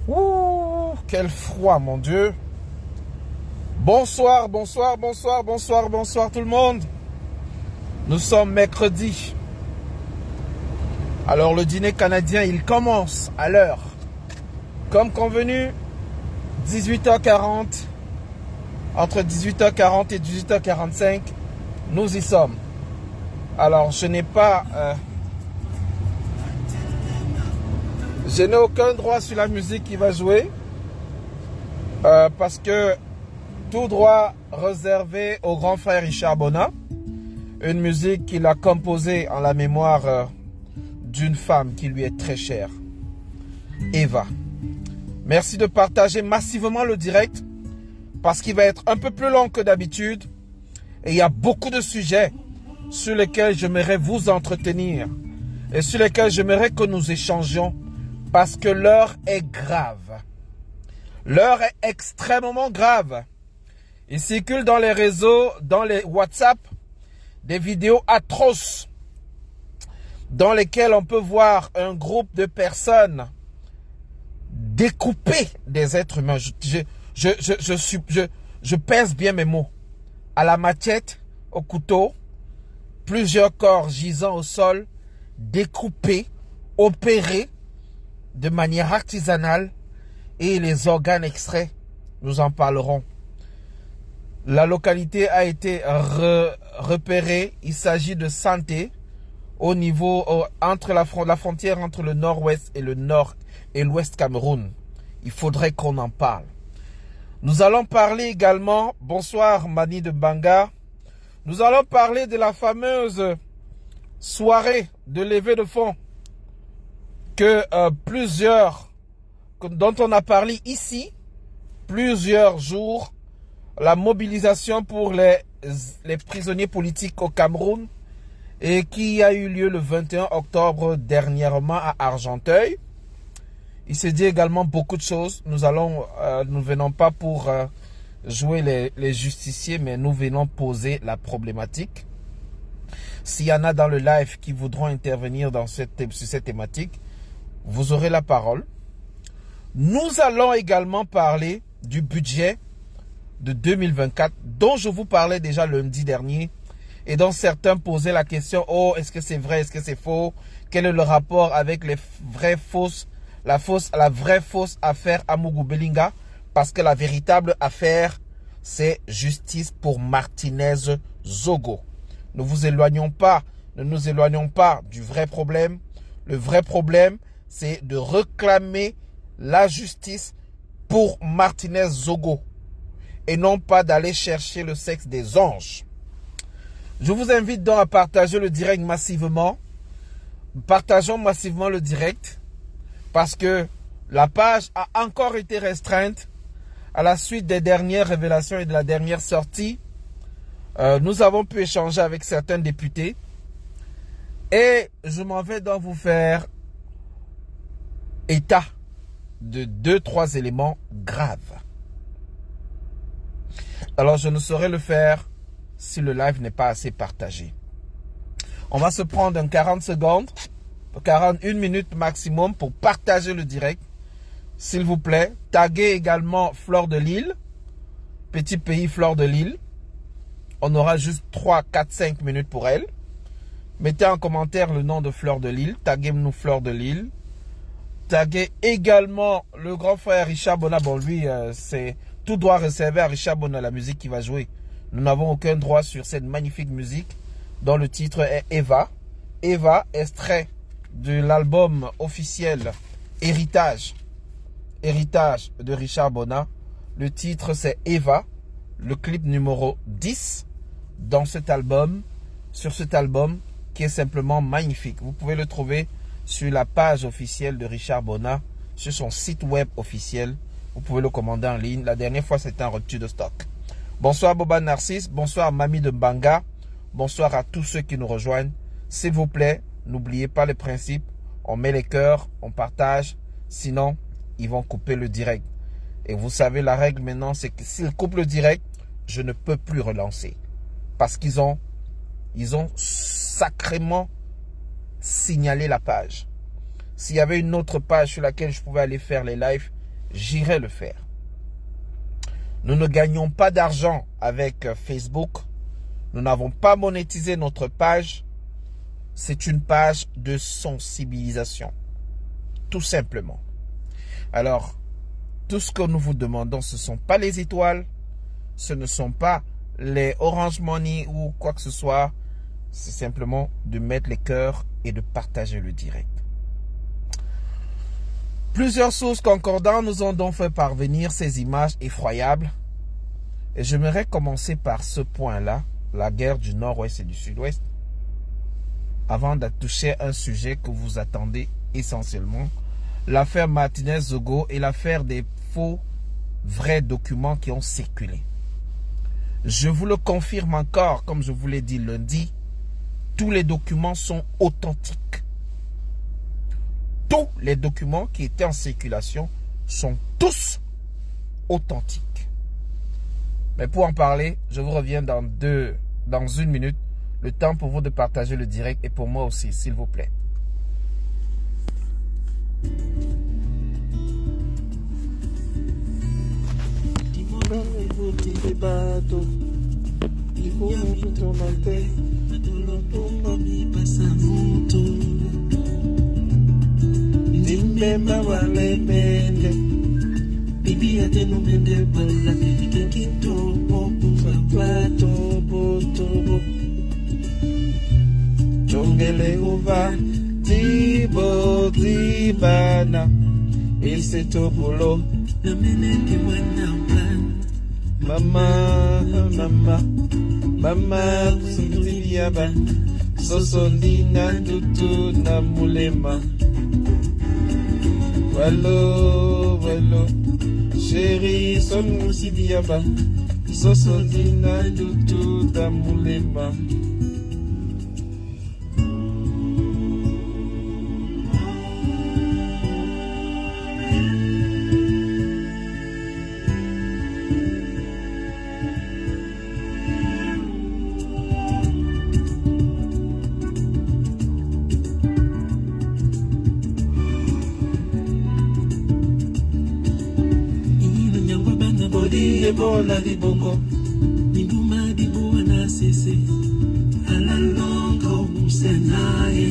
Ouh, quel froid, mon Dieu. Bonsoir, bonsoir, bonsoir, bonsoir, bonsoir tout le monde. Nous sommes mercredi. Alors le dîner canadien, il commence à l'heure. Comme convenu, 18h40. Entre 18h40 et 18h45, nous y sommes. Alors je n'ai pas... je n'ai aucun droit sur la musique qui va jouer. Parce que tout droit réservé au grand frère Richard Bona. Une musique qu'il a composée en la mémoire d'une femme qui lui est très chère. Eva. Merci de partager massivement le direct. Parce qu'il va être un peu plus long que d'habitude. Et il y a beaucoup de sujets sur lesquels j'aimerais vous entretenir. Et sur lesquels j'aimerais que nous échangions. Parce que l'heure est grave. L'heure est extrêmement grave. Il circule dans les réseaux, dans les WhatsApp, des vidéos atroces dans lesquelles on peut voir un groupe de personnes découper des êtres humains. Je pèse bien mes mots. À la machette, au couteau, plusieurs corps gisant au sol, découpés, opérés de manière artisanale et les organes extraits, nous en parlerons. La localité a été repérée. Il s'agit de Santé au niveau entre la frontière entre le nord-ouest et le nord et l'ouest Cameroun. Il faudrait qu'on en parle. Nous allons parler également, bonsoir Mani de Banga, nous allons parler de la fameuse soirée de levée de fonds que dont on a parlé ici, plusieurs jours. La mobilisation pour les prisonniers politiques au Cameroun et qui a eu lieu le 21 octobre dernièrement à Argenteuil. Il s'est dit également beaucoup de choses. Nous ne venons pas pour jouer les justiciers, mais nous venons poser la problématique. S'il y en a dans le live qui voudront intervenir sur cette thématique, vous aurez la parole. Nous allons également parler du budget de 2024, dont je vous parlais déjà lundi dernier, et dont certains posaient la question, oh, est-ce que c'est vrai, est-ce que c'est faux, quel est le rapport avec la vraie fausse affaire Amougou Belinga, parce que la véritable affaire, c'est justice pour Martinez Zogo. Ne nous éloignons pas du vrai problème. Le vrai problème, c'est de réclamer la justice pour Martinez Zogo, et non pas d'aller chercher le sexe des anges. Je vous invite donc à partager le direct massivement. Partageons massivement le direct parce que la page a encore été restreinte à la suite des dernières révélations et de la dernière sortie. Nous avons pu échanger avec certains députés et je m'en vais donc vous faire état de 2-3 éléments graves. Alors, je ne saurais le faire si le live n'est pas assez partagé. On va se prendre 40 secondes, 41 minutes maximum pour partager le direct. S'il vous plaît, taguez également Fleur de Lille, petit pays Fleur de Lille. On aura juste 3, 4, 5 minutes pour elle. Mettez en commentaire le nom de Fleur de Lille. Taguez-nous Fleur de Lille. Taguez également le grand frère Richard Bona. Bon, lui, c'est... Tout droit réservé à Richard Bona, la musique qui va jouer. Nous n'avons aucun droit sur cette magnifique musique dont le titre est Eva. Eva, extrait de l'album officiel Héritage de Richard Bona. Le titre c'est Eva, le clip numéro 10 dans cet album, sur cet album qui est simplement magnifique. Vous pouvez le trouver sur la page officielle de Richard Bona, sur son site web officiel. Vous pouvez le commander en ligne. La dernière fois, c'était en rupture de stock. Bonsoir Boba Narcisse. Bonsoir Mami de Banga. Bonsoir à tous ceux qui nous rejoignent. S'il vous plaît, n'oubliez pas le principe. On met les cœurs, on partage. Sinon, ils vont couper le direct. Et vous savez, la règle maintenant, c'est que s'ils coupent le direct, je ne peux plus relancer. Parce qu'ils ont sacrément signalé la page. S'il y avait une autre page sur laquelle je pouvais aller faire les lives, j'irai le faire. Nous ne gagnons pas d'argent avec Facebook. Nous n'avons pas monétisé notre page. C'est une page de sensibilisation. Tout simplement. Alors, tout ce que nous vous demandons, ce ne sont pas les étoiles. Ce ne sont pas les Orange Money ou quoi que ce soit. C'est simplement de mettre les cœurs et de partager le direct. Plusieurs sources concordantes nous ont donc fait parvenir ces images effroyables. Et j'aimerais commencer par ce point-là, la guerre du Nord-Ouest et du Sud-Ouest, avant de toucher un sujet que vous attendez essentiellement, l'affaire Martinez-Zogo et l'affaire des faux, vrais documents qui ont circulé. Je vous le confirme encore, comme je vous l'ai dit lundi, tous les documents sont authentiques. Tous les documents qui étaient en circulation sont tous authentiques. Mais pour en parler, je vous reviens dans une minute. Le temps pour vous de partager le direct et pour moi aussi, s'il vous plaît. Dimemba wale mende bibi ate no mende bala kinto plato boto jongele uva tibo tibana isetopolo na meneke mwana mama kusindiyaba sosondina tutu na mulema. Wallo, chérie, son aussi diaba, sosodina dutu damulema. Bola di boko Nibuma di buana sese Ala longo musenae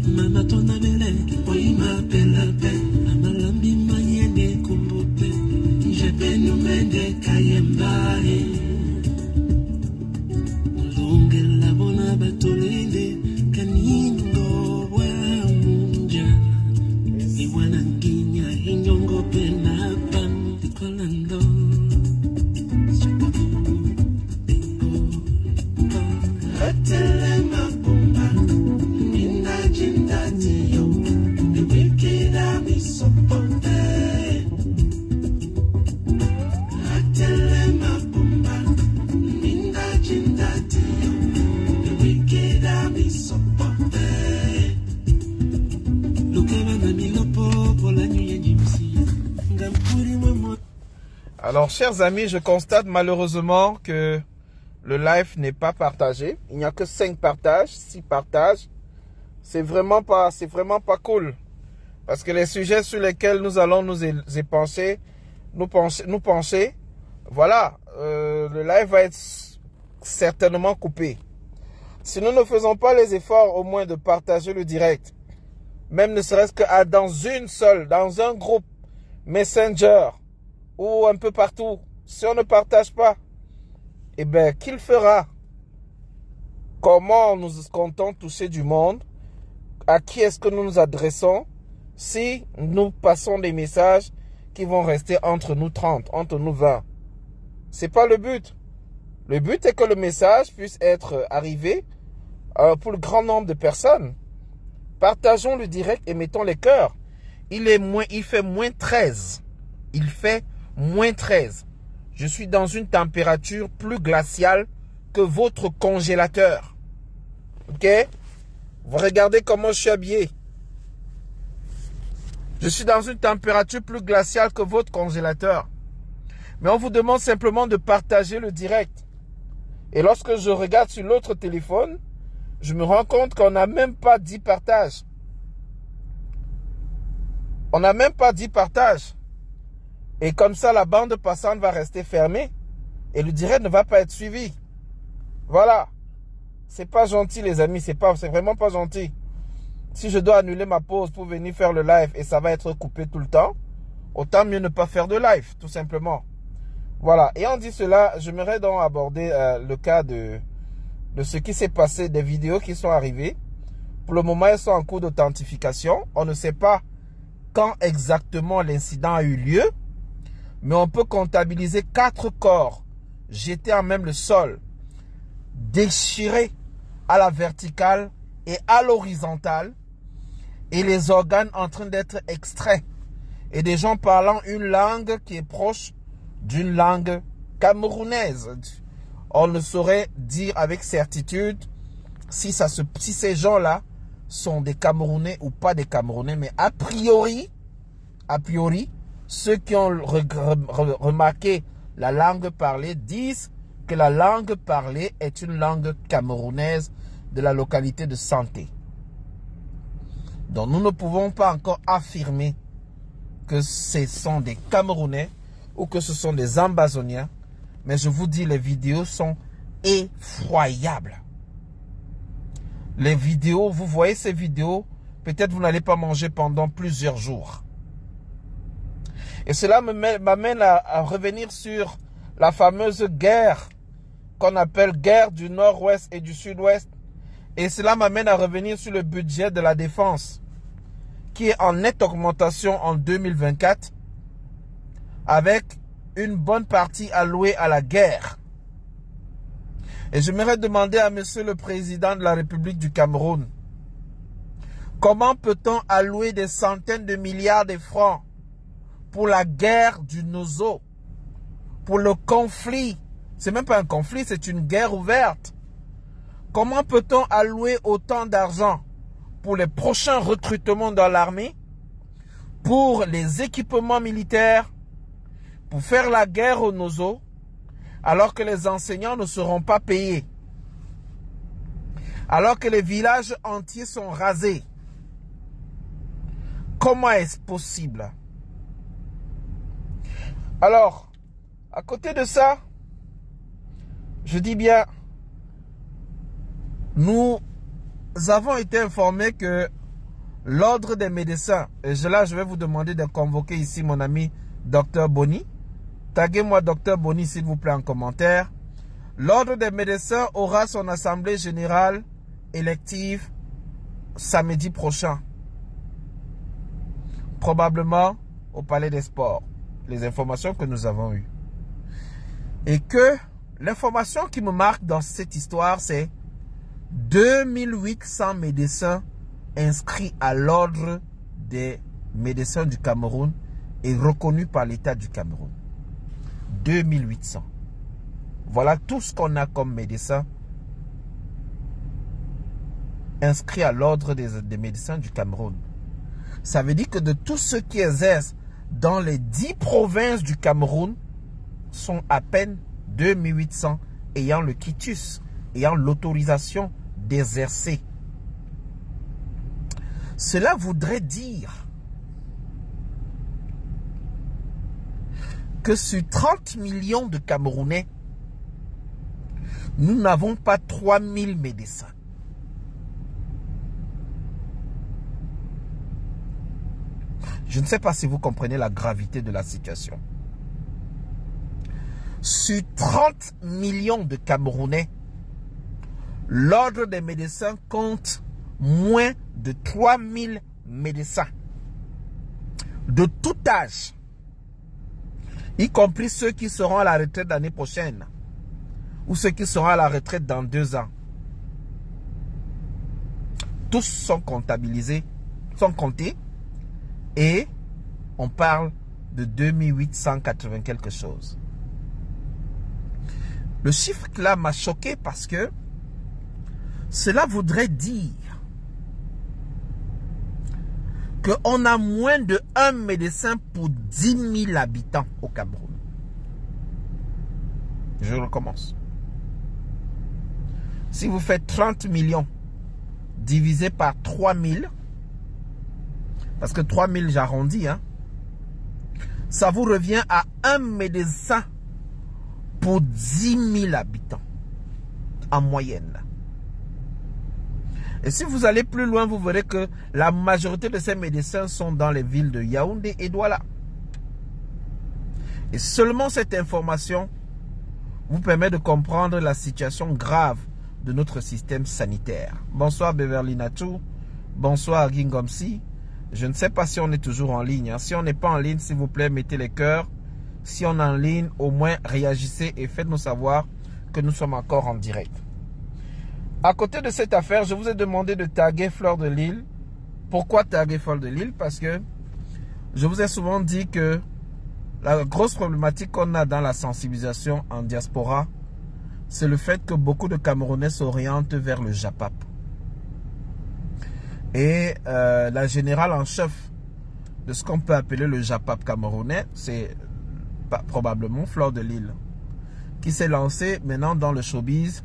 Mama tona bele Oima pela pe Amalambi mayende kumbote Jepe numende kayembae Longe la bona batolende Kaningo wa munja Iwana nginya hinyongo pena Alors, chers amis, je constate malheureusement que le live n'est pas partagé. Il n'y a que 5 partages, 6 partages. C'est vraiment pas cool. Parce que les sujets sur lesquels nous allons nous pencher, voilà, le live va être certainement coupé. Si nous ne faisons pas les efforts au moins de partager le direct, même ne serait-ce que dans un groupe Messenger, ou un peu partout, si on ne partage pas, eh bien, qui le fera? Comment nous comptons toucher du monde? À qui est-ce que nous nous adressons si nous passons des messages qui vont rester entre nous 30, entre nous 20? C'est pas le but. Le but est que le message puisse être arrivé pour le grand nombre de personnes. Partageons le direct et mettons les cœurs. Il fait moins 13. Il fait moins 13. Je suis dans une température plus glaciale que votre congélateur. Ok? Vous regardez comment je suis habillé. Je suis dans une température plus glaciale que votre congélateur. Mais on vous demande simplement de partager le direct. Et lorsque je regarde sur l'autre téléphone, je me rends compte qu'on n'a même pas 10 partages. On n'a même pas dit partage. Et comme ça, la bande passante va rester fermée et le direct ne va pas être suivi. Voilà. C'est pas gentil, les amis. C'est vraiment pas gentil. Si je dois annuler ma pause pour venir faire le live et ça va être coupé tout le temps, autant mieux ne pas faire de live, tout simplement. Voilà. Et en dit cela, j'aimerais donc aborder le cas de ce qui s'est passé, des vidéos qui sont arrivées. Pour le moment, elles sont en cours d'authentification. On ne sait pas quand exactement l'incident a eu lieu, mais on peut comptabiliser 4 corps jetés à même le sol, déchirés à la verticale et à l'horizontale, et les organes en train d'être extraits, et des gens parlant une langue qui est proche d'une langue camerounaise. On ne saurait dire avec certitude si ces gens-là sont des Camerounais ou pas des Camerounais, mais a priori, ceux qui ont remarqué la langue parlée disent que la langue parlée est une langue camerounaise de la localité de Santé. Donc nous ne pouvons pas encore affirmer que ce sont des Camerounais ou que ce sont des Ambazoniens, mais je vous dis, les vidéos sont effroyables. Les vidéos, vous voyez ces vidéos, peut-être vous n'allez pas manger pendant plusieurs jours. Et cela m'amène à revenir sur la fameuse guerre qu'on appelle guerre du nord-ouest et du sud-ouest. Et cela m'amène à revenir sur le budget de la défense, qui est en nette augmentation en 2024, avec une bonne partie allouée à la guerre. Et j'aimerais demander à Monsieur le Président de la République du Cameroun, comment peut-on allouer des centaines de milliards de francs pour la guerre du Nozo, pour le conflit? C'est même pas un conflit, c'est une guerre ouverte. Comment peut-on allouer autant d'argent pour les prochains recrutements dans l'armée, pour les équipements militaires, pour faire la guerre au Nozo, alors que les enseignants ne seront pas payés, alors que les villages entiers sont rasés? Comment est-ce possible? Alors, à côté de ça, je dis bien, nous avons été informés que l'ordre des médecins, et là je vais vous demander de convoquer ici mon ami Dr Boni, taguez-moi Dr Boni s'il vous plaît en commentaire. L'ordre des médecins aura son assemblée générale élective samedi prochain, probablement au Palais des Sports, les informations que nous avons eues. Et que l'information qui me marque dans cette histoire, c'est 2800 médecins inscrits à l'ordre des médecins du Cameroun et reconnus par l'État du Cameroun. 2800. Voilà tout ce qu'on a comme médecins inscrits à l'ordre des médecins du Cameroun. Ça veut dire que de tous ceux qui exercent dans les 10 provinces du Cameroun, sont à peine 2800 ayant le quitus, ayant l'autorisation d'exercer. Cela voudrait dire que sur 30 millions de Camerounais, nous n'avons pas 3000 médecins. Je ne sais pas si vous comprenez la gravité de la situation. Sur 30 millions de Camerounais, l'ordre des médecins compte moins de 3000 médecins de tout âge, y compris ceux qui seront à la retraite l'année prochaine ou ceux qui seront à la retraite dans 2 ans. Tous sont comptabilisés, sont comptés, et on parle de 2880 quelque chose. Le chiffre là m'a choqué parce que cela voudrait dire qu'on a moins de 1 médecin pour 10 000 habitants au Cameroun. Je recommence. Si vous faites 30 millions divisé par 3000, parce que 3000 j'arrondis, hein, ça vous revient à un médecin pour 10 000 habitants en moyenne. Et si vous allez plus loin, vous verrez que la majorité de ces médecins sont dans les villes de Yaoundé et Douala. Et seulement cette information vous permet de comprendre la situation grave de notre système sanitaire. Bonsoir Beverly Natou, bonsoir Gingomsi. Je ne sais pas si on est toujours en ligne. Si on n'est pas en ligne, s'il vous plaît, mettez les cœurs. Si on est en ligne, au moins réagissez et faites-nous savoir que nous sommes encore en direct. À côté de cette affaire, je vous ai demandé de taguer Fleur de Lille. Pourquoi taguer Fleur de Lille? Parce que je vous ai souvent dit que la grosse problématique qu'on a dans la sensibilisation en diaspora, c'est le fait que beaucoup de Camerounais s'orientent vers le JAPAP. Et la générale en chef de ce qu'on peut appeler le JAPAP camerounais, c'est probablement Fleur de Lille, qui s'est lancée maintenant dans le showbiz.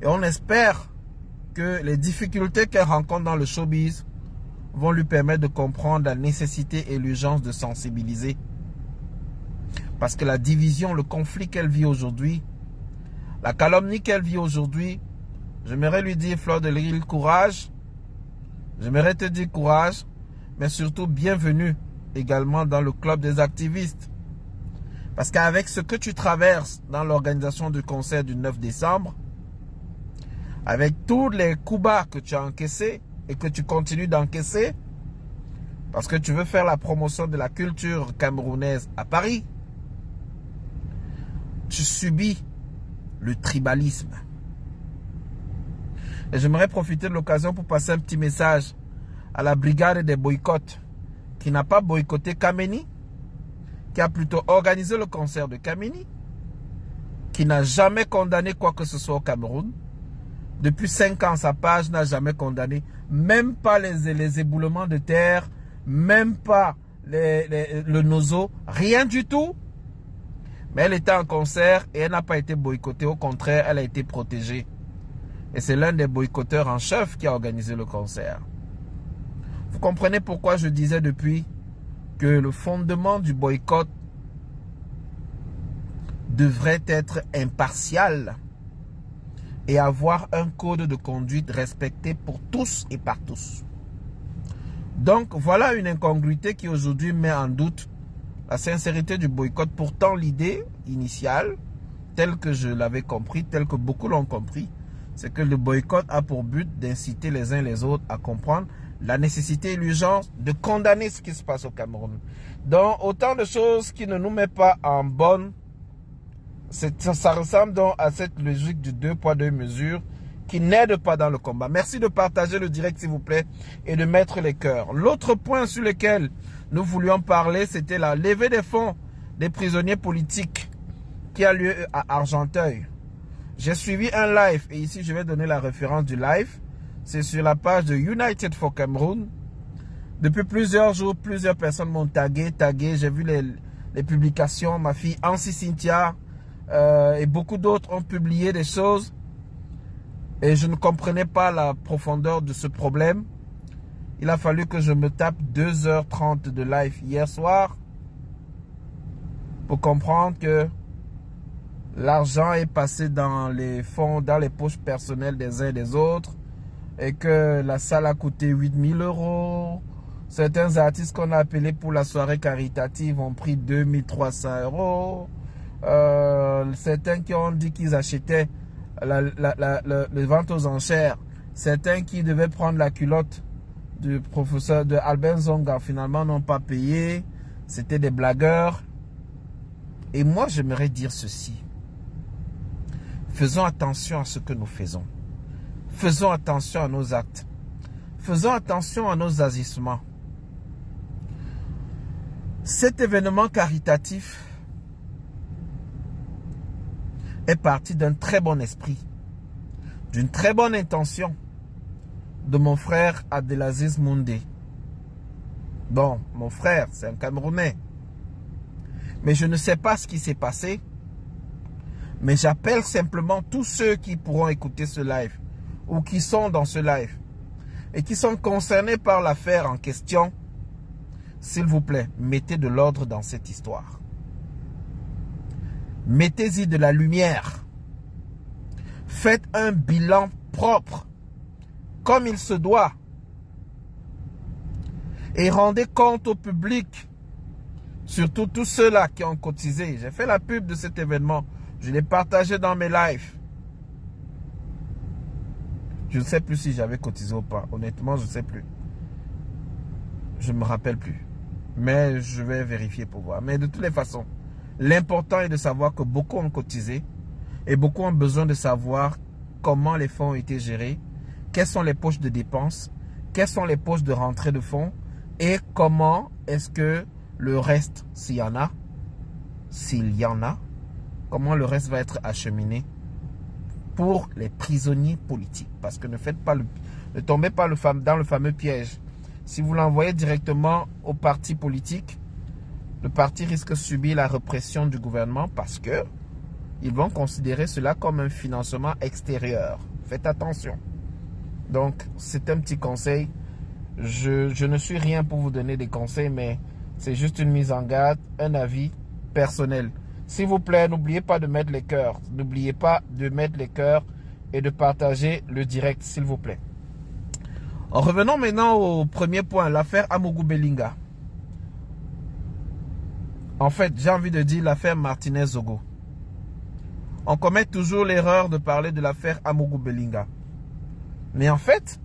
Et on espère que les difficultés qu'elle rencontre dans le showbiz vont lui permettre de comprendre la nécessité et l'urgence de sensibiliser. Parce que la division, le conflit qu'elle vit aujourd'hui, la calomnie qu'elle vit aujourd'hui, j'aimerais lui dire, Fleur de Lille, courage. J'aimerais te dire courage, mais surtout bienvenue également dans le club des activistes. Parce qu'avec ce que tu traverses dans l'organisation du concert du 9 décembre, avec tous les coups bas que tu as encaissés et que tu continues d'encaisser, parce que tu veux faire la promotion de la culture camerounaise à Paris, tu subis le tribalisme. Et j'aimerais profiter de l'occasion pour passer un petit message à la brigade des boycotts qui n'a pas boycotté Kameni, qui a plutôt organisé le concert de Kameni, qui n'a jamais condamné quoi que ce soit au Cameroun. Depuis 5 ans, sa page n'a jamais condamné, même pas les éboulements de terre, même pas le nozo, rien du tout. Mais elle était en concert et elle n'a pas été boycottée. Au contraire, elle a été protégée. Et c'est l'un des boycotteurs en chef qui a organisé le concert. Vous comprenez pourquoi je disais depuis que le fondement du boycott devrait être impartial et avoir un code de conduite respecté pour tous et par tous. Donc voilà une incongruité qui aujourd'hui met en doute la sincérité du boycott. Pourtant l'idée initiale, telle que je l'avais compris, telle que beaucoup l'ont compris, c'est que le boycott a pour but d'inciter les uns les autres à comprendre la nécessité et l'urgence de condamner ce qui se passe au Cameroun. Donc autant de choses qui ne nous mettent pas en bonne. Ça ressemble donc à cette logique du 2 poids 2 mesures qui n'aide pas dans le combat. Merci de partager le direct s'il vous plaît et de mettre les cœurs. L'autre point sur lequel nous voulions parler, c'était la levée des fonds des prisonniers politiques qui a lieu à Argenteuil. J'ai suivi un live et ici je vais donner la référence du live. C'est sur la page de United for Cameroon. Depuis plusieurs jours, plusieurs personnes m'ont tagué. J'ai vu les publications. Ma fille Ansi Cynthia et beaucoup d'autres ont publié des choses. Et je ne comprenais pas la profondeur de ce problème. Il a fallu que je me tape 2h30 de live hier soir pour comprendre que l'argent est passé dans les fonds, dans les poches personnelles des uns et des autres. Et que la salle a coûté 8 000 €. Certains artistes qu'on a appelés pour la soirée caritative ont pris 2 300 €. Certains qui ont dit qu'ils achetaient les ventes aux enchères. Certains qui devaient prendre la culotte du professeur de Albert Zonga finalement n'ont pas payé. C'était des blagueurs. Et moi, j'aimerais dire ceci. Faisons attention à ce que nous faisons. Faisons attention à nos actes. Faisons attention à nos agissements. Cet événement caritatif est parti d'un très bon esprit, d'une très bonne intention de mon frère Abdelaziz Moundé. Bon, mon frère, c'est un Camerounais. Mais je ne sais pas ce qui s'est passé. Mais j'appelle simplement tous ceux qui pourront écouter ce live ou qui sont dans ce live et qui sont concernés par l'affaire en question s'il vous plaît, mettez de l'ordre dans cette histoire. Mettez-y de la lumière. Faites un bilan propre, comme il se doit. Et rendez compte au public, surtout tous ceux-là qui ont cotisé. J'ai fait la pub de cet événement. Je l'ai partagé dans mes lives. Je ne sais plus si j'avais cotisé ou pas. Honnêtement, je ne sais plus. Je ne me rappelle plus. Mais je vais vérifier pour voir. Mais de toutes les façons, l'important est de savoir que beaucoup ont cotisé et beaucoup ont besoin de savoir comment les fonds ont été gérés, quelles sont les poches de dépenses, quelles sont les poches de rentrée de fonds et comment est-ce que le reste, s'il y en a, comment le reste va être acheminé pour les prisonniers politiques. Parce que ne tombez pas dans le fameux piège. Si vous l'envoyez directement au parti politique, le parti risque de subir la répression du gouvernement parce que ils vont considérer cela comme un financement extérieur. Faites attention. Donc, c'est un petit conseil. Je ne suis rien pour vous donner des conseils, mais c'est juste une mise en garde, un avis personnel. S'il vous plaît, n'oubliez pas de mettre les cœurs. N'oubliez pas de mettre les cœurs et de partager le direct, s'il vous plaît. Revenons maintenant au premier point, l'affaire Amougou Belinga. En fait, j'ai envie de dire l'affaire Martinez-Zogo. On commet toujours l'erreur de parler de l'affaire Amougou Belinga. Mais en fait,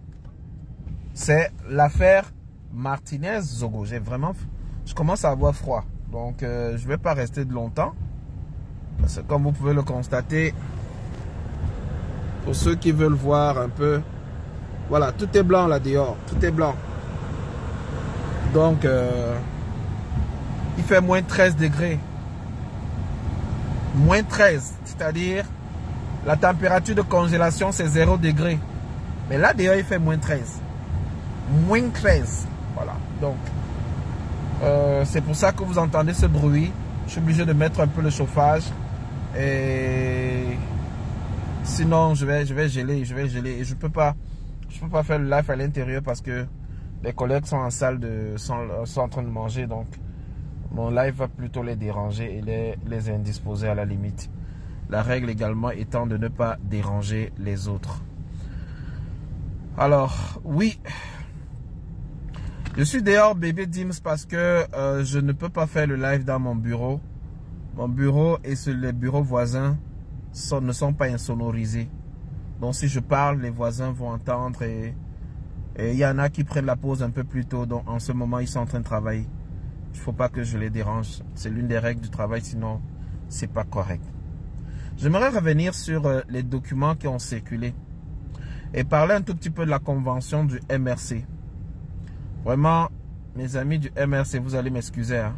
c'est l'affaire Martinez-Zogo. Je commence à avoir froid. Donc, je ne vais pas rester de longtemps. Parce que comme vous pouvez le constater, pour ceux qui veulent voir un peu, voilà, tout est blanc là dehors. Tout est blanc. Donc, il fait moins 13 degrés. Moins 13, c'est-à-dire la température de congélation c'est 0 degré. Mais là dehors il fait moins 13. Moins 13. Voilà. Donc, c'est pour ça que vous entendez ce bruit. Je suis obligé de mettre un peu le chauffage. Et sinon je vais geler. Et je peux pas faire le live à l'intérieur parce que les collègues sont en salle sont en train de manger. Donc mon live va plutôt les déranger et les indisposer à la limite. La règle également étant de ne pas déranger les autres. Alors, oui. Je suis dehors, bébé Dims, parce que je ne peux pas faire le live dans mon bureau. Mon bureau et les bureaux voisins ne sont pas insonorisés. Donc si je parle, les voisins vont entendre et il y en a qui prennent la pause un peu plus tôt. Donc en ce moment, ils sont en train de travailler. Il ne faut pas que je les dérange. C'est l'une des règles du travail, sinon c'est pas correct. J'aimerais revenir sur les documents qui ont circulé et parler un tout petit peu de la convention du MRC. Vraiment, mes amis du MRC, vous allez m'excuser, hein,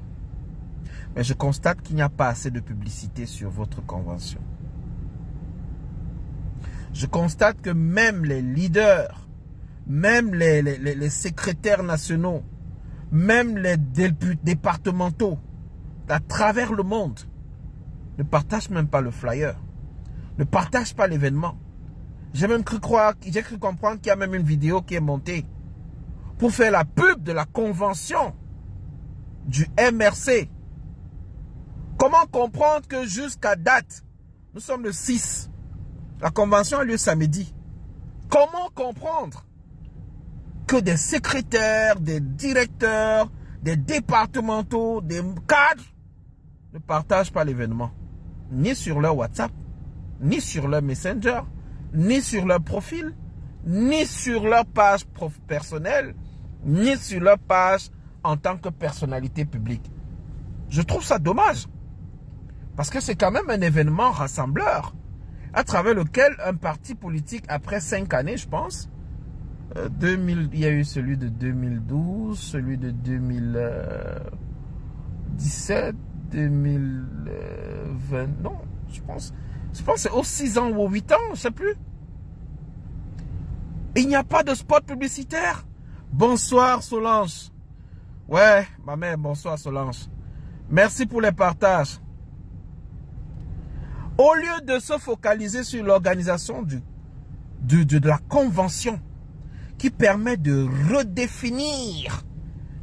mais je constate qu'il n'y a pas assez de publicité sur votre convention. Je constate que même les leaders, même les secrétaires nationaux, même les départementaux à travers le monde ne partagent même pas le flyer, ne partagent pas l'événement. J'ai cru comprendre qu'il y a même une vidéo qui est montée pour faire la pub de la convention du MRC. Comment comprendre que jusqu'à date, nous sommes le 6, la convention a lieu samedi. Comment comprendre que des secrétaires, des directeurs, des départementaux, des cadres ne partagent pas l'événement, ni sur leur WhatsApp, ni sur leur Messenger, ni sur leur profil, ni sur leur page personnelle, ni sur leur page en tant que personnalité publique. Je trouve ça dommage, parce que c'est quand même un événement rassembleur, à travers lequel un parti politique, après 5 années, je pense, il y a eu celui de 2012, celui de 2017, 2020, non, je pense que c'est aux 6 ans ou aux 8 ans, je ne sais plus. Il n'y a pas de spot publicitaire. Bonsoir Solange. Ouais, ma mère, bonsoir Solange. Merci pour les partages. Au lieu de se focaliser sur l'organisation de la convention qui permet de redéfinir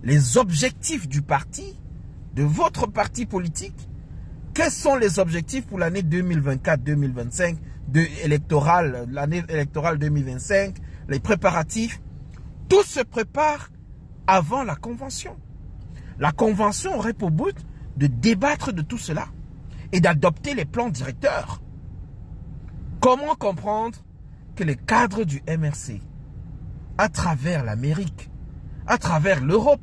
les objectifs du parti, de votre parti politique. Quels sont les objectifs pour l'année 2024-2025, l'année électorale 2025, les préparatifs? Tout se prépare avant la convention. La convention aurait pour but de débattre de tout cela et d'adopter les plans directeurs. Comment comprendre que les cadres du MRC, à travers l'Amérique, à travers l'Europe,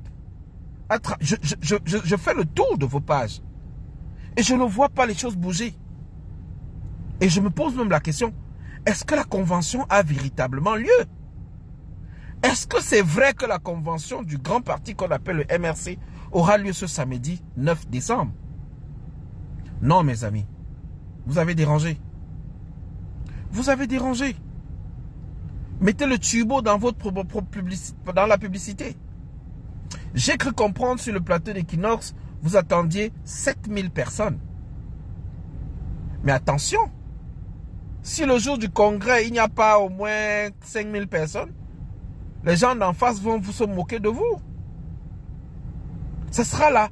je fais le tour de vos pages et je ne vois pas les choses bouger. Et je me pose même la question, est-ce que la convention a véritablement lieu? Est-ce que c'est vrai que la convention du grand parti qu'on appelle le MRC aura lieu ce samedi 9 décembre? Non, mes amis. Vous avez dérangé. Vous avez dérangé. Mettez le turbo dans dans la publicité. J'ai cru comprendre sur le plateau d'Equinox, vous attendiez 7000 personnes. Mais attention, si le jour du congrès, il n'y a pas au moins 5000 personnes, les gens d'en face vont se moquer de vous. Ce sera là.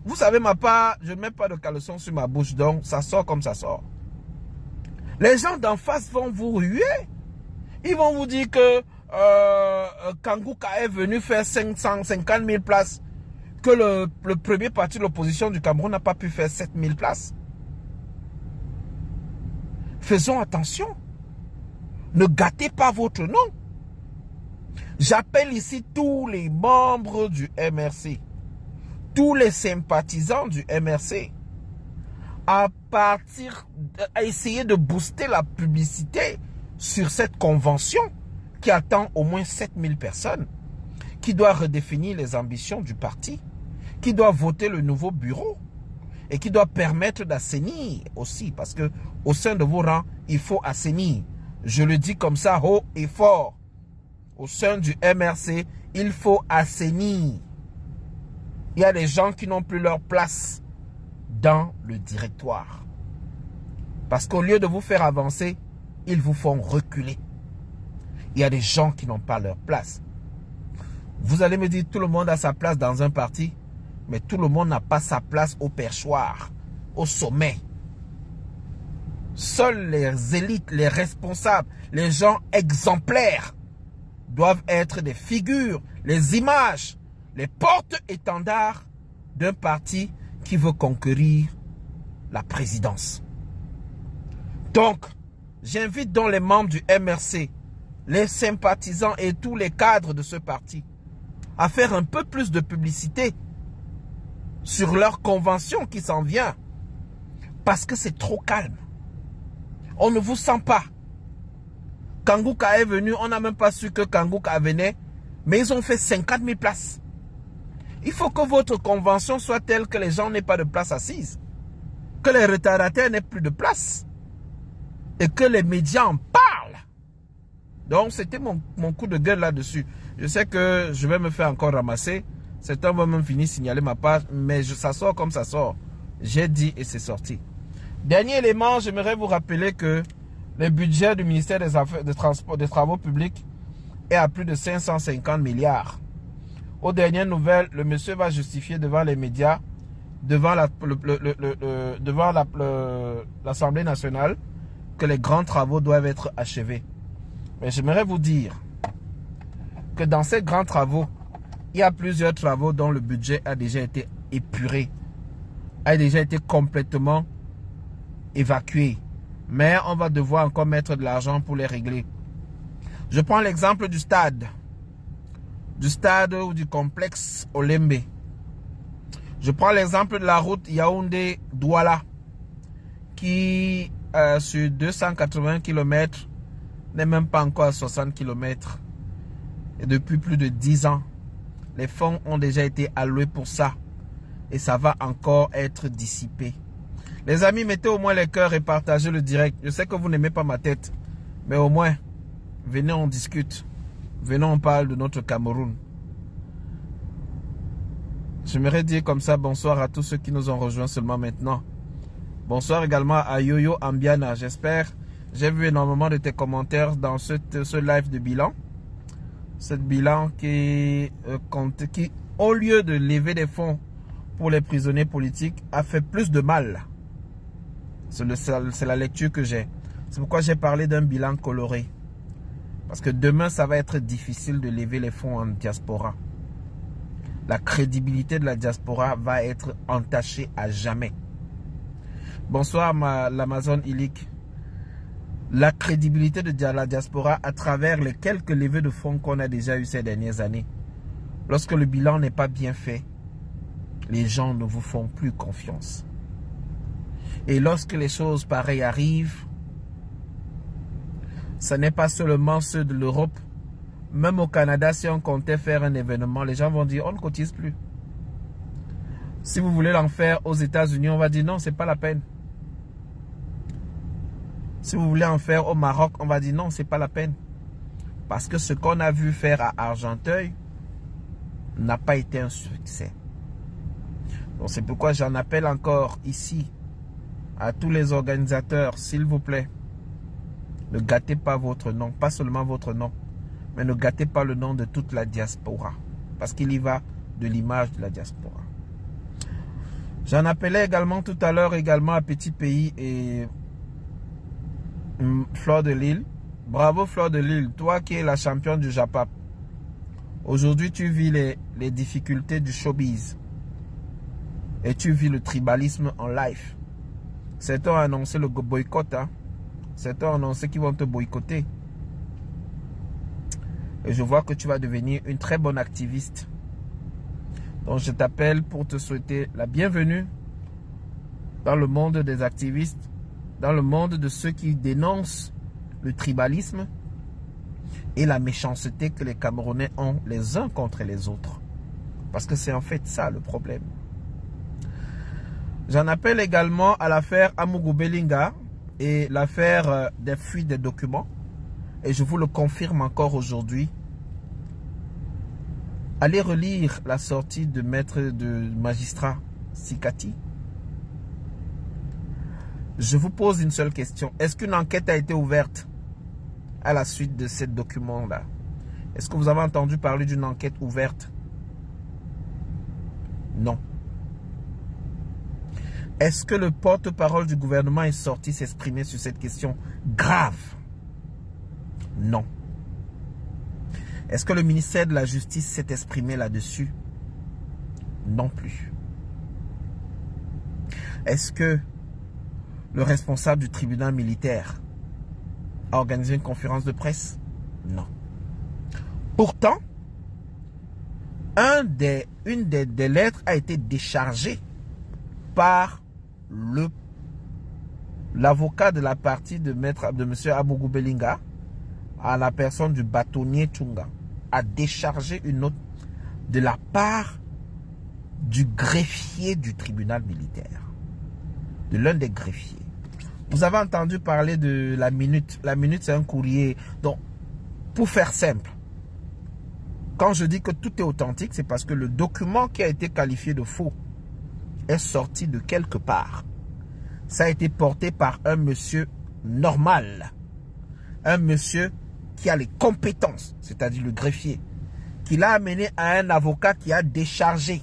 Vous savez ma part, je ne mets pas de caleçon sur ma bouche, donc ça sort comme ça sort. Les gens d'en face vont vous ruer. Ils vont vous dire que Kangouka est venu faire 550 000 places, que le premier parti de l'opposition du Cameroun n'a pas pu faire 7000 places. Faisons attention. Ne gâtez pas votre nom. J'appelle ici tous les membres du MRC, tous les sympathisants du MRC, à essayer de booster la publicité sur cette convention qui attend au moins 7000 personnes, qui doit redéfinir les ambitions du parti, qui doit voter le nouveau bureau et qui doit permettre d'assainir aussi, parce que au sein de vos rangs, il faut assainir. Je le dis comme ça haut et fort. Au sein du MRC, il faut assainir. Il y a des gens qui n'ont plus leur place dans le directoire. Parce qu'au lieu de vous faire avancer, ils vous font reculer. Il y a des gens qui n'ont pas leur place. Vous allez me dire, tout le monde a sa place dans un parti, mais tout le monde n'a pas sa place au perchoir, au sommet. Seuls les élites, les responsables, les gens exemplaires doivent être des figures, les images, les porte-étendards d'un parti qui veut conquérir la présidence. Donc, j'invite donc les membres du MRC, les sympathisants et tous les cadres de ce parti à faire un peu plus de publicité sur leur convention qui s'en vient. Parce que c'est trop calme. On ne vous sent pas. Kangouka est venu, on n'a même pas su que Kangouka venait, mais ils ont fait 50 000 places. Il faut que votre convention soit telle que les gens n'aient pas de place assise, que les retardataires n'aient plus de place, et que les médias en parlent. Donc c'était mon coup de gueule là-dessus. Je sais que je vais me faire encore ramasser. Certains vont même finir signaler ma page, mais ça sort comme ça sort. J'ai dit et c'est sorti. Dernier élément, j'aimerais vous rappeler que le budget du ministère des Affaires, des Travaux publics est à plus de 550 milliards. Aux dernières nouvelles, le monsieur va justifier devant les médias, devant l'Assemblée nationale, que les grands travaux doivent être achevés. Mais j'aimerais vous dire que dans ces grands travaux, il y a plusieurs travaux dont le budget a déjà été épuré, a déjà été complètement évacué. Mais on va devoir encore mettre de l'argent pour les régler. Je prends l'exemple du stade ou du complexe Olembe. Je prends l'exemple de la route Yaoundé-Douala qui, sur 280 km, n'est même pas encore à 60 km. Et depuis plus de 10 ans, les fonds ont déjà été alloués pour ça. Et ça va encore être dissipé. Les amis, mettez au moins les cœurs et partagez le direct. Je sais que vous n'aimez pas ma tête. Mais au moins, venez on discute. Venez on parle de notre Cameroun. J'aimerais dire comme ça bonsoir à tous ceux qui nous ont rejoints seulement maintenant. Bonsoir également à Yoyo Ambiana. J'espère. J'ai vu énormément de tes commentaires dans ce live de bilan. Ce bilan qui au lieu de lever des fonds pour les prisonniers politiques, a fait plus de mal. C'est la lecture que j'ai. C'est pourquoi j'ai parlé d'un bilan coloré. Parce que demain, ça va être difficile de lever les fonds en diaspora. La crédibilité de la diaspora va être entachée à jamais. Bonsoir l'Amazon Illic. La crédibilité de la diaspora à travers les quelques levées de fonds qu'on a déjà eu ces dernières années. Lorsque le bilan n'est pas bien fait, les gens ne vous font plus confiance. Et lorsque les choses pareilles arrivent, ce n'est pas seulement ceux de l'Europe. Même au Canada, si on comptait faire un événement, les gens vont dire on ne cotise plus. Si vous voulez l'en faire aux États-Unis, on va dire non, c'est pas la peine. Si vous voulez en faire au Maroc, on va dire non, c'est pas la peine. Parce que ce qu'on a vu faire à Argenteuil n'a pas été un succès. Donc c'est pourquoi j'en appelle encore ici à tous les organisateurs, s'il vous plaît, ne gâtez pas votre nom, pas seulement votre nom, mais ne gâtez pas le nom de toute la diaspora, parce qu'il y va de l'image de la diaspora. J'en appelais également tout à l'heure à Petit Pays et Fleur de Lille. Bravo Fleur de Lille, toi qui es la championne du Japap. Aujourd'hui tu vis les difficultés du showbiz et tu vis le tribalisme en live. Certains ont annoncé le boycott. Hein? Certains ont annoncé qu'ils vont te boycotter. Et je vois que tu vas devenir une très bonne activiste. Donc je t'appelle pour te souhaiter la bienvenue dans le monde des activistes, dans le monde de ceux qui dénoncent le tribalisme et la méchanceté que les Camerounais ont les uns contre les autres. Parce que c'est en fait ça le problème. J'en appelle également à l'affaire Amougou Belinga et l'affaire des fuites des documents. Et je vous le confirme encore aujourd'hui. Allez relire la sortie de maître de magistrat Sikati. Je vous pose une seule question. Est-ce qu'une enquête a été ouverte à la suite de ces documents-là? Est-ce que vous avez entendu parler d'une enquête ouverte? Non. Est-ce que le porte-parole du gouvernement est sorti s'exprimer sur cette question grave? Non. Est-ce que le ministère de la Justice s'est exprimé là-dessus? Non plus. Est-ce que le responsable du tribunal militaire a organisé une conférence de presse? Non. Pourtant, une des lettres a été déchargée par l'avocat de la partie de M. Amougou Belinga, à la personne du bâtonnier Tchunga, a déchargé une note de la part du greffier du tribunal militaire, de l'un des greffiers. Vous avez entendu parler de la minute. La minute, c'est un courrier. Donc, pour faire simple, quand je dis que tout est authentique, c'est parce que le document qui a été qualifié de faux est sorti de quelque part. Ça a été porté par un monsieur normal. Un monsieur qui a les compétences, c'est-à-dire le greffier, qui l'a amené à un avocat qui a déchargé.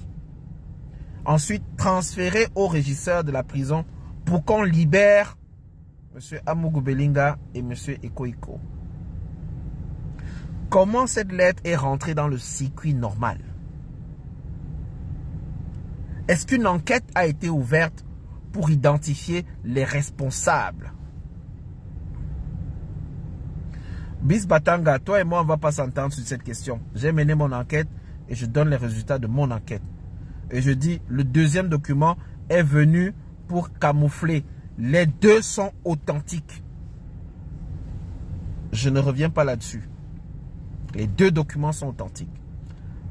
Ensuite, transféré au régisseur de la prison pour qu'on libère M. Amougou Belinga et M. Ekoiko. Comment cette lettre est rentrée dans le circuit normal? Est-ce qu'une enquête a été ouverte pour identifier les responsables? Bis Batanga, toi et moi, on ne va pas s'entendre sur cette question. J'ai mené mon enquête et je donne les résultats de mon enquête. Et je dis, le deuxième document est venu pour camoufler. Les deux sont authentiques. Je ne reviens pas là-dessus. Les deux documents sont authentiques.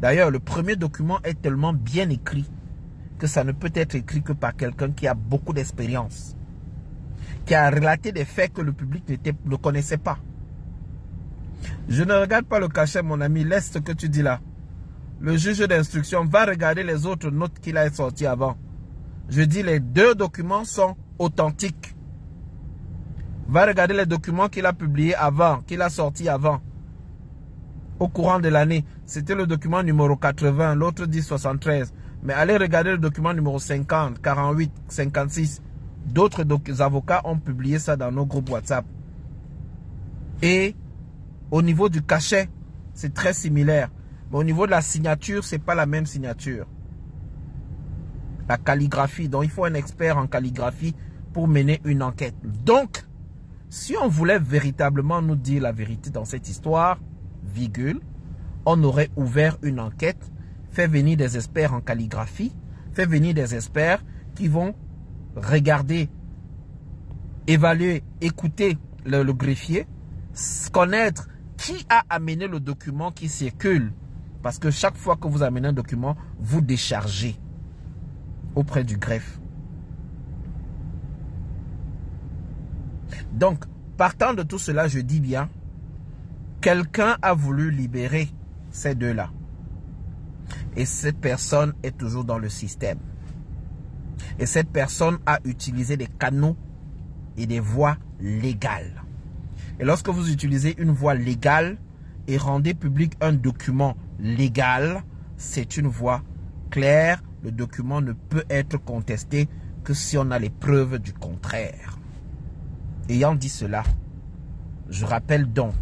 D'ailleurs, le premier document est tellement bien écrit que ça ne peut être écrit que par quelqu'un qui a beaucoup d'expérience, qui a relaté des faits que le public ne connaissait pas. Je ne regarde pas le cachet, mon ami, laisse ce que tu dis là. Le juge d'instruction va regarder les autres notes qu'il a sorties avant. Je dis les deux documents sont authentiques. Va regarder les documents qu'il a publiés avant, qu'il a sortis avant. au courant de l'année. C'était le document numéro 80, l'autre dit 73. Mais allez regarder le document numéro 50, 48, 56. D'autres avocats ont publié ça dans nos groupes WhatsApp. Et au niveau du cachet, c'est très similaire. Mais au niveau de la signature, ce n'est pas la même signature. La calligraphie, donc il faut un expert en calligraphie pour mener une enquête. Donc, si on voulait véritablement nous dire la vérité dans cette histoire, virgule, on aurait ouvert une enquête, fait venir des experts en calligraphie, fait venir des experts qui vont regarder, évaluer, écouter le greffier, connaître qui a amené le document qui circule. Parce que chaque fois que vous amenez un document, vous déchargez auprès du greffe. Donc, partant de tout cela, je dis bien, quelqu'un a voulu libérer ces deux-là. Et cette personne est toujours dans le système. Et cette personne a utilisé des canaux et des voies légales. Et lorsque vous utilisez une voie légale et rendez public un document légal, c'est une voie claire. Le document ne peut être contesté que si on a les preuves du contraire. Ayant dit cela, je rappelle donc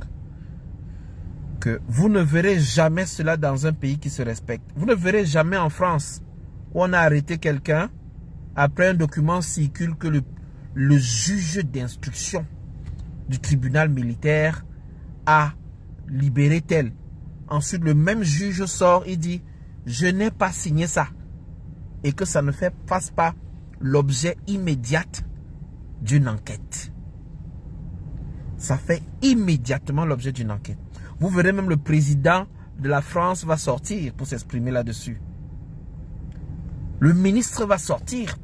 que vous ne verrez jamais cela dans un pays qui se respecte. Vous ne verrez jamais en France où on a arrêté quelqu'un après un document circule que le juge d'instruction du tribunal militaire a libéré tel. Ensuite, le même juge sort et dit « Je n'ai pas signé ça » et que ça ne fasse pas l'objet immédiat d'une enquête. Ça fait immédiatement l'objet d'une enquête. Vous verrez même le président de la France va sortir pour s'exprimer là-dessus. Le ministre va sortir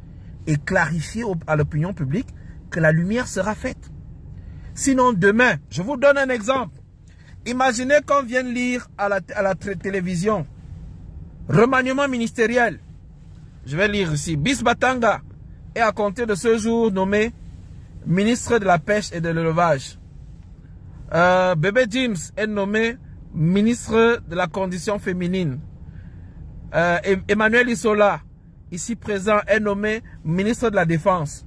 et clarifier à l'opinion publique que la lumière sera faite. Sinon, demain, je vous donne un exemple. Imaginez qu'on vienne lire à la télévision remaniement ministériel. Je vais lire ici. Bis Batanga est à compter de ce jour nommé ministre de la pêche et de l'élevage. Bébé James est nommé ministre de la condition féminine. Emmanuel Isola, ici présent, est nommé ministre de la défense.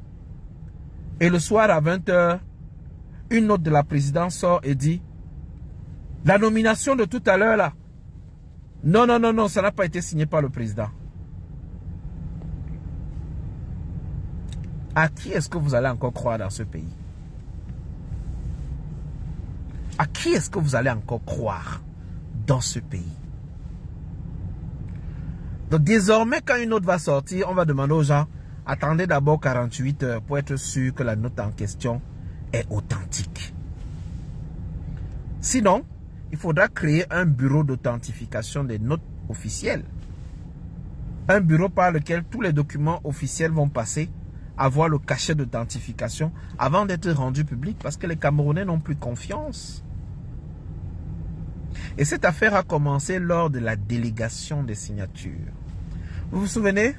Et le soir à 20 h, une note de la présidence sort et dit la nomination de tout à l'heure là. Non, ça n'a pas été signé par le président. À qui est-ce que vous allez encore croire dans ce pays? À qui est-ce que vous allez encore croire dans ce pays? Donc désormais, quand une note va sortir, on va demander aux gens, attendez d'abord 48 heures pour être sûr que la note en question est authentique. Sinon, il faudra créer un bureau d'authentification des notes officielles. Un bureau par lequel tous les documents officiels vont passer, avoir le cachet d'authentification avant d'être rendus publics parce que les Camerounais n'ont plus confiance. Et cette affaire a commencé lors de la délégation des signatures. Vous vous souvenez?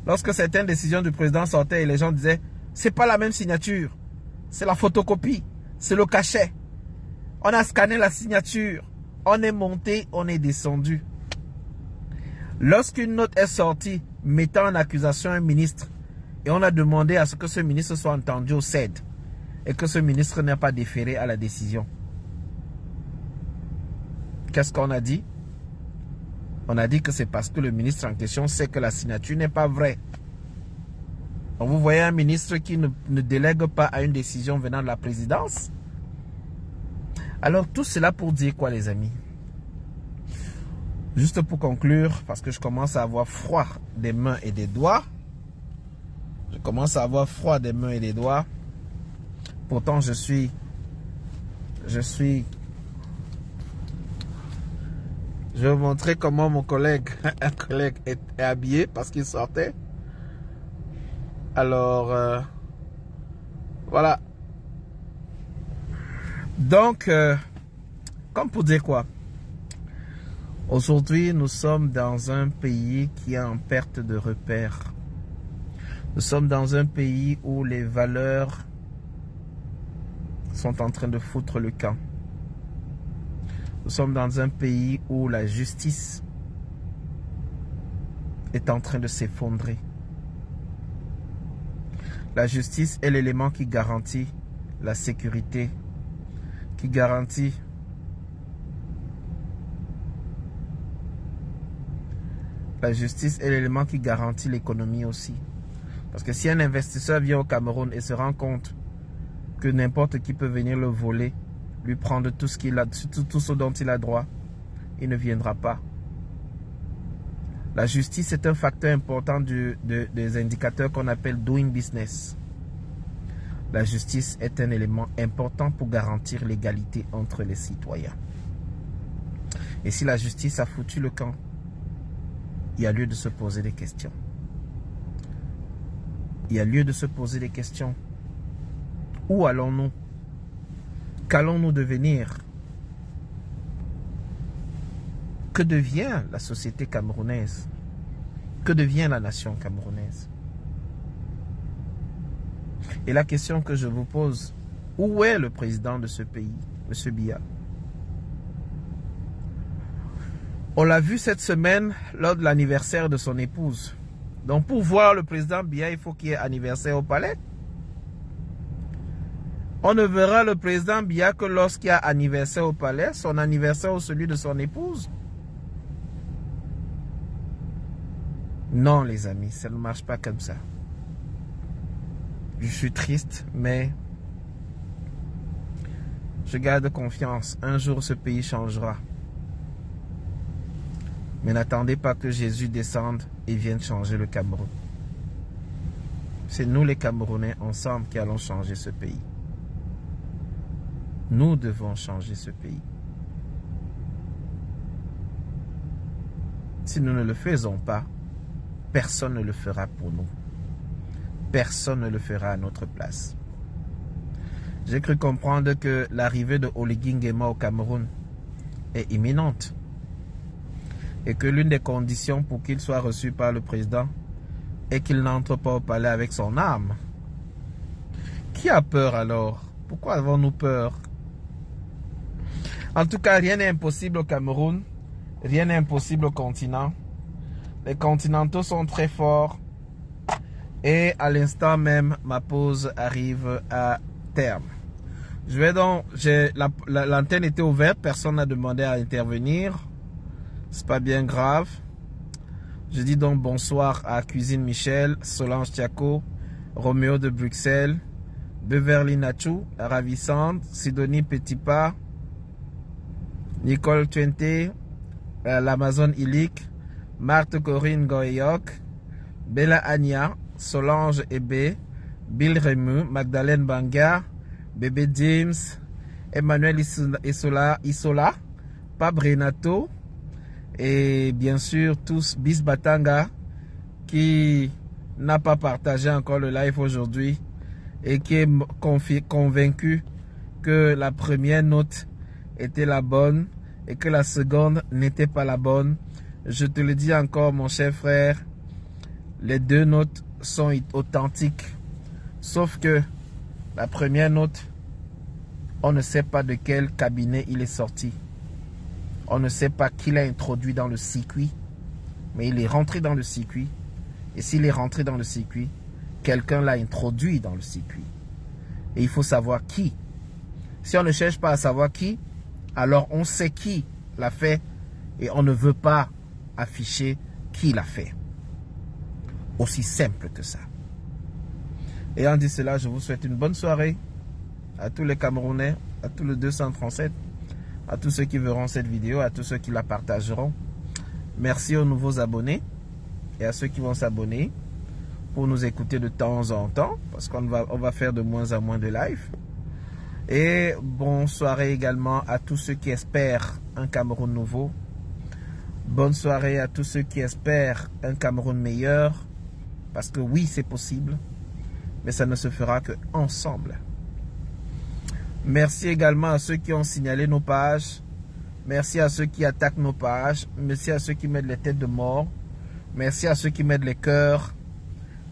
Lorsque certaines décisions du président sortaient et les gens disaient « c'est pas la même signature, c'est la photocopie, c'est le cachet. On a scanné la signature, on est monté, on est descendu. » Lorsqu'une note est sortie mettant en accusation un ministre et on a demandé à ce que ce ministre soit entendu au CED et que ce ministre n'ait pas déféré à la décision, qu'est-ce qu'on a dit? On a dit que c'est parce que le ministre en question sait que la signature n'est pas vraie. Donc vous voyez un ministre qui ne délègue pas à une décision venant de la présidence. Alors tout cela pour dire quoi les amis? Juste pour conclure, parce que je commence à avoir froid des mains et des doigts. Je commence à avoir froid des mains et des doigts. Pourtant je vais vous montrer comment un collègue est habillé parce qu'il sortait. Alors, voilà. Donc, comme pour dire quoi? Aujourd'hui, nous sommes dans un pays qui est en perte de repères. Nous sommes dans un pays où les valeurs sont en train de foutre le camp. Nous sommes dans un pays où la justice est en train de s'effondrer. La justice est l'élément qui garantit la sécurité, qui garantit la justice est l'élément qui garantit l'économie aussi. Parce que si un investisseur vient au Cameroun et se rend compte que n'importe qui peut venir le voler, lui prendre tout ce dont il a droit, il ne viendra pas. La justice est un facteur important des indicateurs qu'on appelle doing business. La justice est un élément important pour garantir l'égalité entre les citoyens. Et si la justice a foutu le camp, il y a lieu de se poser des questions. Il y a lieu de se poser des questions. Où allons-nous? Qu'allons-nous devenir? Que devient la société camerounaise? Que devient la nation camerounaise? Et la question que je vous pose, où est le président de ce pays, M. Biya? On l'a vu cette semaine lors de l'anniversaire de son épouse. Donc pour voir le président Biya, il faut qu'il y ait anniversaire au palais. On ne verra le président Biya que lorsqu'il y a anniversaire au palais, son anniversaire ou celui de son épouse. Non les amis, ça ne marche pas comme ça. Je suis triste, mais je garde confiance. Un jour ce pays changera. Mais n'attendez pas que Jésus descende et vienne changer le Cameroun. C'est nous les Camerounais ensemble qui allons changer ce pays. Nous devons changer ce pays. Si nous ne le faisons pas, personne ne le fera pour nous. Personne ne le fera à notre place. J'ai cru comprendre que l'arrivée de Oligui Nguema au Cameroun est imminente. Et que l'une des conditions pour qu'il soit reçu par le président est qu'il n'entre pas au palais avec son arme. Qui a peur alors? Pourquoi avons-nous peur? En tout cas, rien n'est impossible au Cameroun. Rien n'est impossible au continent. Les continentaux sont très forts. Et à l'instant même, ma pause arrive à terme. Je vais donc... L'antenne était ouverte. Personne n'a demandé à intervenir. C'est pas bien grave. Je dis donc bonsoir à Cuisine Michel, Solange Tiako, Roméo de Bruxelles, Beverly Nachou, la ravissante, Sidonie Petitpas, Nicole Twente, l'Amazon Illic, Marthe Corinne Goyok, Bella Anya, Solange Ebe, Bill Remu, Magdalene Banga, Bébé James, Emmanuel Isola, Pab Renato, et bien sûr tous Bis Batanga qui n'a pas partagé encore le live aujourd'hui et qui est convaincu que la première note était la bonne et que la seconde n'était pas la bonne. Je te le dis encore mon cher frère, les deux notes sont authentiques, sauf que la première note, on ne sait pas de quel cabinet il est sorti. On ne sait pas qui l'a introduit dans le circuit, mais il est rentré dans le circuit. Et s'il est rentré dans le circuit, quelqu'un l'a introduit dans le circuit. Et il faut savoir qui. Si on ne cherche pas à savoir qui, alors on sait qui l'a fait et on ne veut pas afficher qui l'a fait. Aussi simple que ça. Ayant dit cela, je vous souhaite une bonne soirée à tous les Camerounais, à tous les 237. À tous ceux qui verront cette vidéo, à tous ceux qui la partageront. Merci aux nouveaux abonnés et à ceux qui vont s'abonner pour nous écouter de temps en temps, parce qu'on va faire de moins en moins de live. Et bonne soirée également à tous ceux qui espèrent un Cameroun nouveau. Bonne soirée à tous ceux qui espèrent un Cameroun meilleur, parce que oui, c'est possible, mais ça ne se fera qu'ensemble. Merci également à ceux qui ont signalé nos pages. Merci à ceux qui attaquent nos pages. Merci à ceux qui mettent les têtes de mort. Merci à ceux qui mettent les cœurs.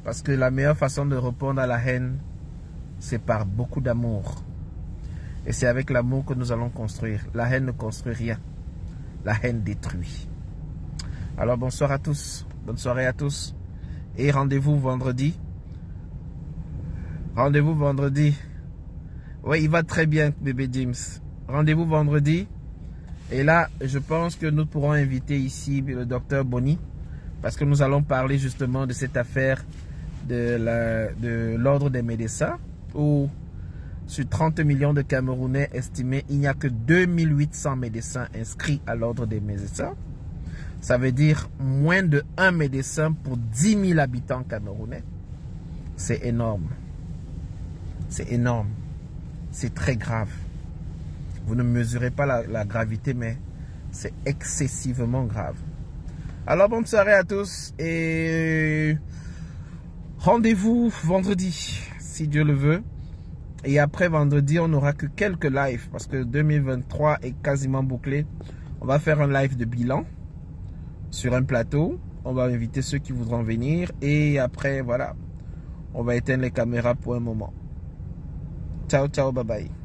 Parce que la meilleure façon de répondre à la haine, c'est par beaucoup d'amour. Et c'est avec l'amour que nous allons construire. La haine ne construit rien. La haine détruit. Alors bonsoir à tous. Bonne soirée à tous. Et rendez-vous vendredi. Rendez-vous vendredi. Oui, il va très bien, bébé James. Rendez-vous vendredi. Et là, je pense que nous pourrons inviter ici le docteur Bonny. Parce que nous allons parler justement de cette affaire de l'ordre des médecins. Où sur 30 millions de Camerounais estimés, il n'y a que 2800 médecins inscrits à l'ordre des médecins. Ça veut dire moins de 1 médecin pour 10 000 habitants camerounais. C'est énorme. C'est énorme. C'est très grave. Vous ne mesurez pas la gravité, mais c'est excessivement grave. Alors, bonne soirée à tous et rendez-vous vendredi, si Dieu le veut. Et après vendredi, on n'aura que quelques lives parce que 2023 est quasiment bouclé. On va faire un live de bilan sur un plateau. On va inviter ceux qui voudront venir. Et après, voilà, on va éteindre les caméras pour un moment. Ciao, ciao, bye bye.